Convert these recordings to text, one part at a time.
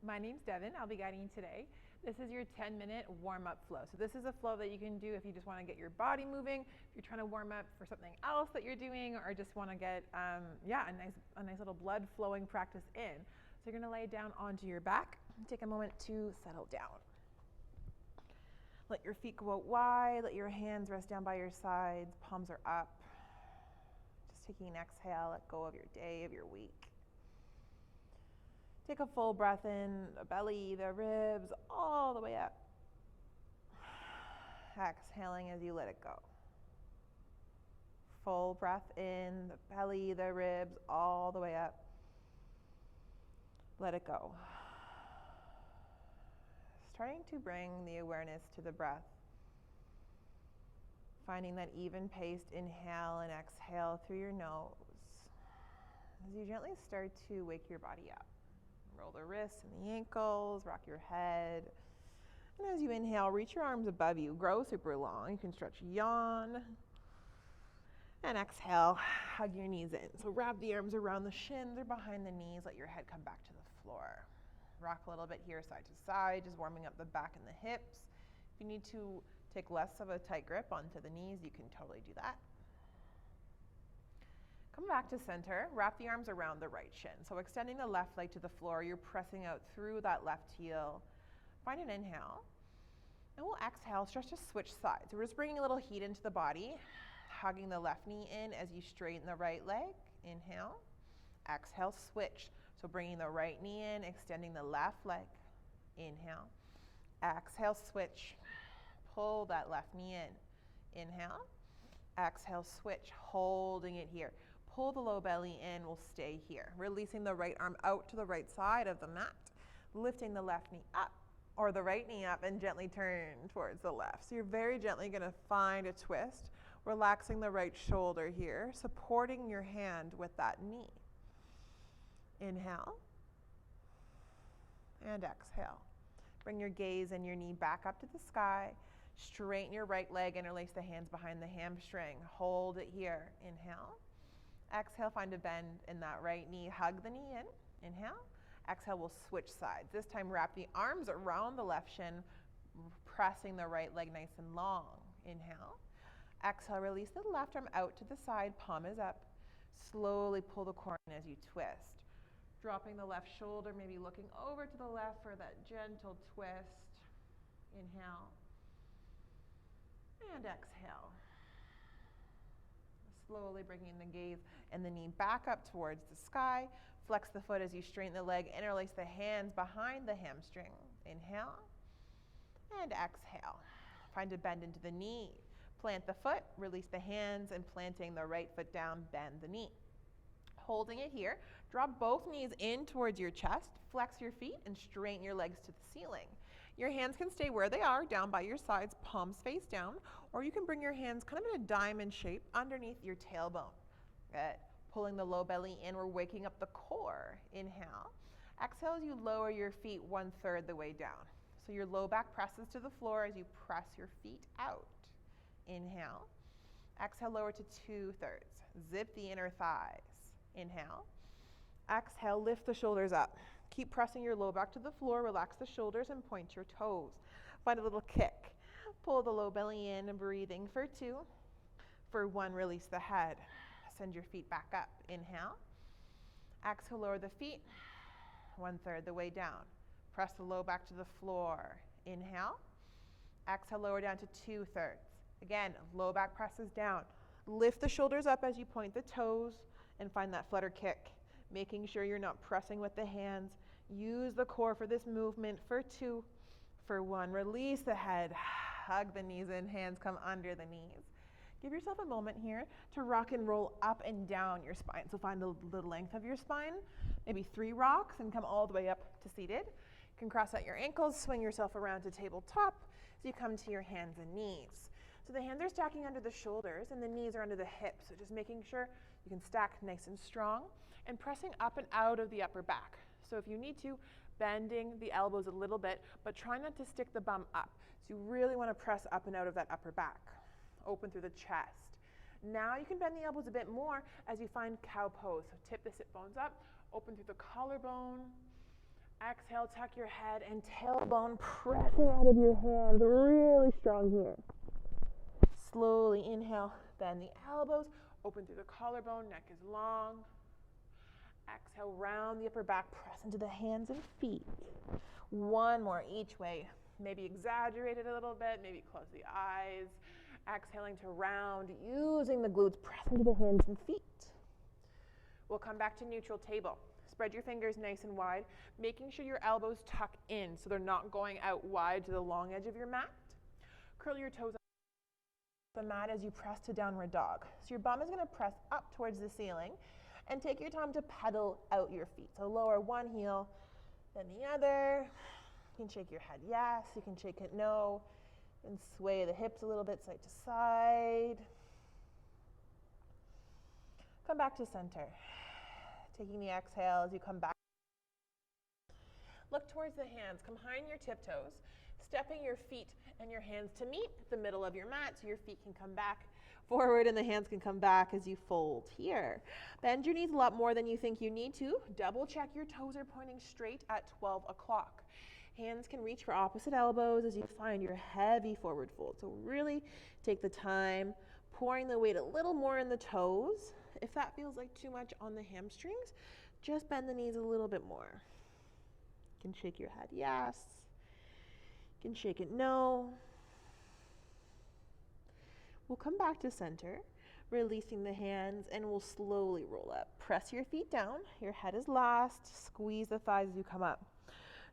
My name's Devin. I'll be guiding you today. This is your 10-minute warm-up flow. So this is a flow that you can do if you just want to get your body moving, if you're trying to warm up for something else that you're doing, or just want to get a nice little blood flowing practice in. So you're going to lay down onto your back. Take a moment to settle down. Let your feet go out wide. Let your hands rest down by your sides. Palms are up. Just taking an exhale. Let go of your day, of your week. Take a full breath in, the belly, the ribs, all the way up. Exhaling as you let it go. Full breath in, the belly, the ribs, all the way up. Let it go. Starting to bring the awareness to the breath. Finding that even-paced inhale and exhale through your nose as you gently start to wake your body up. Roll the wrists and the ankles, rock your head. And as you inhale, reach your arms above you, grow super long. You can stretch, yawn. And exhale, hug your knees in. So wrap the arms around the shins or behind the knees. Let your head come back to the floor. Rock a little bit here, side to side, just warming up the back and the hips. If you need to take less of a tight grip onto the knees, you can totally do that. Come back to center, wrap the arms around the right shin. So extending the left leg to the floor, you're pressing out through that left heel. Find an inhale, and we'll exhale, stretch to switch sides. So we're just bringing a little heat into the body, hugging the left knee in as you straighten the right leg. Inhale, exhale, switch. So bringing the right knee in, extending the left leg. Inhale, exhale, switch. Pull that left knee in. Inhale, exhale, switch, holding it here. Pull the low belly in, we'll stay here. Releasing the right arm out to the right side of the mat. Lifting the left knee up, or the right knee up, and gently turn towards the left. So you're very gently gonna find a twist, relaxing the right shoulder here, supporting your hand with that knee. Inhale, and exhale. Bring your gaze and your knee back up to the sky. Straighten your right leg, interlace the hands behind the hamstring. Hold it here. Inhale. Exhale, find a bend in that right knee. Hug the knee in. Inhale. Exhale, we'll switch sides. This time, wrap the arms around the left shin, pressing the right leg nice and long. Inhale. Exhale, release the left arm out to the side. Palm is up. Slowly pull the core in as you twist. Dropping the left shoulder, maybe looking over to the left for that gentle twist. Inhale. And exhale. Slowly bringing the gaze and the knee back up towards the sky. Flex the foot as you straighten the leg. Interlace the hands behind the hamstring. Inhale. And exhale. Find a bend into the knee. Plant the foot, release the hands, and planting the right foot down, bend the knee. Holding it here, drop both knees in towards your chest, flex your feet, and straighten your legs to the ceiling. Your hands can stay where they are, down by your sides, palms face down, or you can bring your hands kind of in a diamond shape underneath your tailbone. Good. Pulling the low belly in, we're waking up the core. Inhale. Exhale as you lower your feet 1/3 the way down. So your low back presses to the floor as you press your feet out. Inhale. Exhale, lower to 2/3. Zip the inner thighs. Inhale. Exhale, lift the shoulders up. Keep pressing your low back to the floor. Relax the shoulders and point your toes. Find a little kick. Pull the low belly in and breathing for 2. For 1, release the head. Send your feet back up. Inhale. Exhale, lower the feet 1/3 the way down. Press the low back to the floor. Inhale. Exhale, lower down to 2/3. Again, low back presses down. Lift the shoulders up as you point the toes and find that flutter kick. Making sure you're not pressing with the hands. Use the core for this movement for 2. For 1, release the head. Hug the knees in, hands come under the knees. Give yourself a moment here to rock and roll up and down your spine. So find the length of your spine, maybe 3 rocks, and come all the way up to seated. You can cross out your ankles, swing yourself around to tabletop as you come to your hands and knees. So the hands are stacking under the shoulders and the knees are under the hips. So just making sure you can stack nice and strong and pressing up and out of the upper back. So if you need to, bending the elbows a little bit, but try not to stick the bum up. So you really want to press up and out of that upper back. Open through the chest. Now you can bend the elbows a bit more as you find cow pose. So tip the sit bones up, open through the collarbone, Exhale, tuck your head and tailbone pressing out of your hands, really strong here. Slowly inhale, bend the elbows, open through the collarbone, neck is long. Exhale, round the upper back, press into the hands and feet. One more each way. Maybe exaggerate it a little bit, maybe close the eyes. Exhaling to round, using the glutes, press into the hands and feet. We'll come back to neutral table. Spread your fingers nice and wide, making sure your elbows tuck in so they're not going out wide to the long edge of your mat. Curl your toes the mat as you press to downward dog. So your bum is going to press up towards the ceiling, and take your time to pedal out your feet. So lower one heel, then the other. You can shake your head yes, you can shake it no, and sway the hips a little bit side to side. Come back to center. Taking the exhale as you come back. Look towards the hands, come behind your tiptoes, stepping your feet and your hands to meet the middle of your mat so your feet can come back forward and the hands can come back as you fold here. Bend your knees a lot more than you think you need to. Double check your toes are pointing straight at 12 o'clock. Hands can reach for opposite elbows as you find your heavy forward fold. So really take the time, pouring the weight a little more in the toes. If that feels like too much on the hamstrings, just bend the knees a little bit more. You can shake your head yes. You can shake it no. We'll come back to center, releasing the hands, and we'll slowly roll up. Press your feet down. Your head is last. Squeeze the thighs as you come up.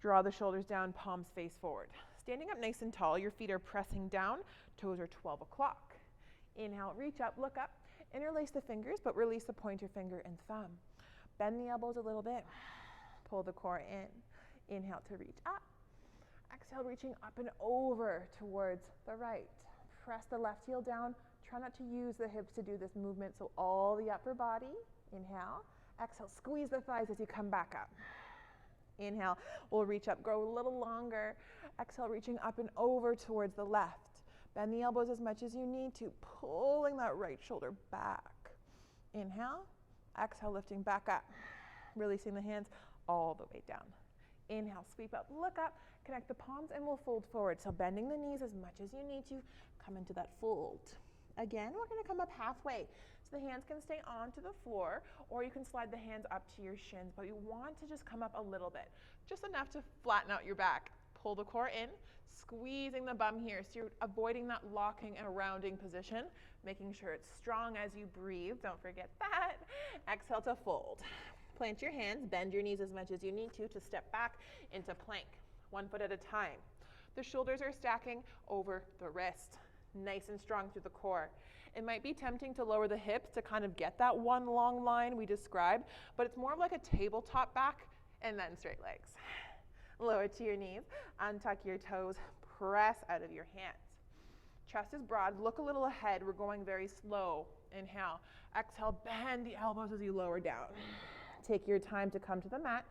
Draw the shoulders down, palms face forward. Standing up nice and tall, your feet are pressing down. Toes are 12 o'clock. Inhale, reach up, look up. Interlace the fingers, but release the pointer finger and thumb. Bend the elbows a little bit. Pull the core in. Inhale to reach up. Exhale, reaching up and over towards the right. Press the left heel down. Try not to use the hips to do this movement, so all the upper body. Inhale. Exhale, squeeze the thighs as you come back up. Inhale, we'll reach up, grow a little longer. Exhale, reaching up and over towards the left. Bend the elbows as much as you need to, pulling that right shoulder back. Inhale. Exhale, lifting back up. Releasing the hands all the way down. Inhale, sweep up, look up, connect the palms, and we'll fold forward. So bending the knees as much as you need to, come into that fold. Again, we're going to come up halfway. So the hands can stay onto the floor, or you can slide the hands up to your shins, but you want to just come up a little bit, just enough to flatten out your back. Pull the core in, squeezing the bum here, so you're avoiding that locking and rounding position, making sure it's strong as you breathe. Don't forget that. Exhale to fold. Plant your hands, bend your knees as much as you need to step back into plank, 1 foot at a time. The shoulders are stacking over the wrist, nice and strong through the core. It might be tempting to lower the hips to kind of get that one long line we described, but it's more of like a tabletop back and then straight legs. Lower to your knees, untuck your toes, press out of your hands. Chest is broad, look a little ahead. We're going very slow. Inhale, exhale, bend the elbows as you lower down. Take your time to come to the mat.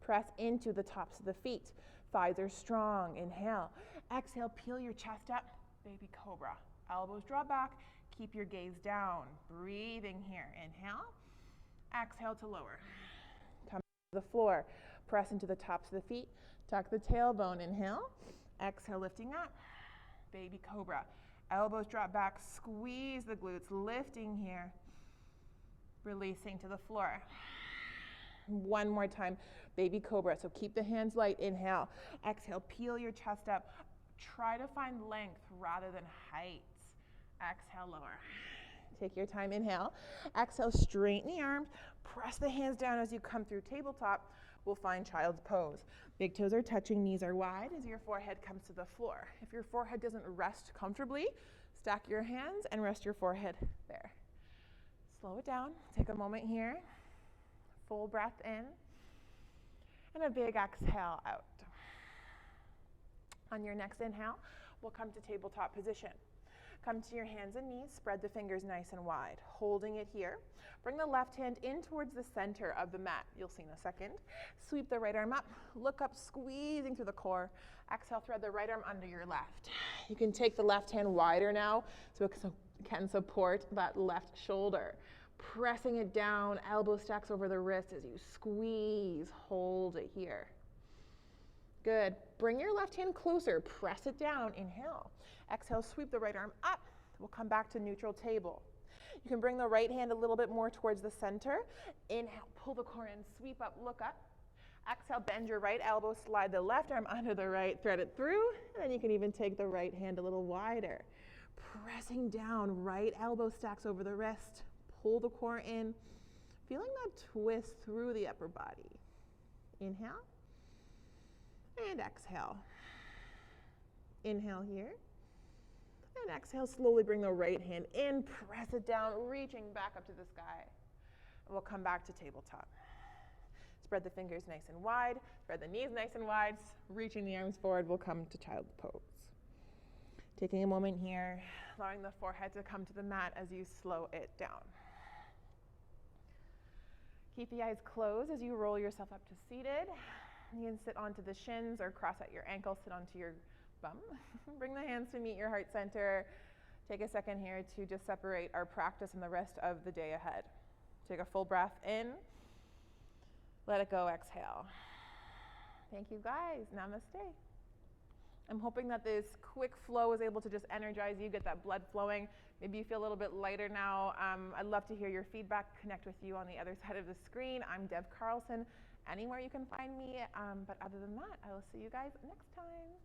Press into the tops of the feet. Thighs are strong. Inhale. Exhale, peel your chest up. Baby Cobra. Elbows draw back. Keep your gaze down. Breathing here. Inhale. Exhale to lower. Come to the floor. Press into the tops of the feet. Tuck the tailbone. Inhale. Exhale, lifting up. Baby Cobra. Elbows drop back. Squeeze the glutes. Lifting here. Releasing to the floor. One more time, Baby Cobra. So keep the hands light. Inhale. Exhale, peel your chest up. Try to find length rather than height. Exhale, lower. Take your time. Inhale. Exhale, straighten the arms. Press the hands down as you come through tabletop. We'll find child's pose. Big toes are touching, knees are wide as your forehead comes to the floor. If your forehead doesn't rest comfortably, stack your hands and rest your forehead there. Slow it down. Take a moment here. Full breath in, and a big exhale out. On your next inhale, we'll come to tabletop position. Come to your hands and knees, spread the fingers nice and wide, holding it here. Bring the left hand in towards the center of the mat. You'll see in a second. Sweep the right arm up, look up, squeezing through the core. Exhale, thread the right arm under your left. You can take the left hand wider now so it can support that left shoulder. Pressing it down, elbow stacks over the wrist as you squeeze, hold it here. Good. Bring your left hand closer. Press it down. Inhale. Exhale, sweep the right arm up. We'll come back to neutral table. You can bring the right hand a little bit more towards the center. Inhale, pull the core in, sweep up, look up. Exhale, bend your right elbow, slide the left arm under the right, thread it through, and then you can even take the right hand a little wider. Pressing down, right elbow stacks over the wrist. Pull the core in, feeling that twist through the upper body. Inhale, and exhale. Inhale here. And exhale, slowly bring the right hand in, press it down, reaching back up to the sky. We'll come back to tabletop. Spread the fingers nice and wide, spread the knees nice and wide, reaching the arms forward, we'll come to child's pose. Taking a moment here, allowing the forehead to come to the mat as you slow it down. Keep the eyes closed as you roll yourself up to seated. You can sit onto the shins or cross at your ankle, sit onto your bum. Bring the hands to meet your heart center. Take a second here to just separate our practice and the rest of the day ahead. Take a full breath in. Let it go, exhale. Thank you guys, namaste. I'm hoping that this quick flow is able to just energize you, get that blood flowing. Maybe you feel a little bit lighter now. I'd love to hear your feedback, connect with you on the other side of the screen. I'm Deb Carlson, anywhere you can find me. But other than that, I will see you guys next time.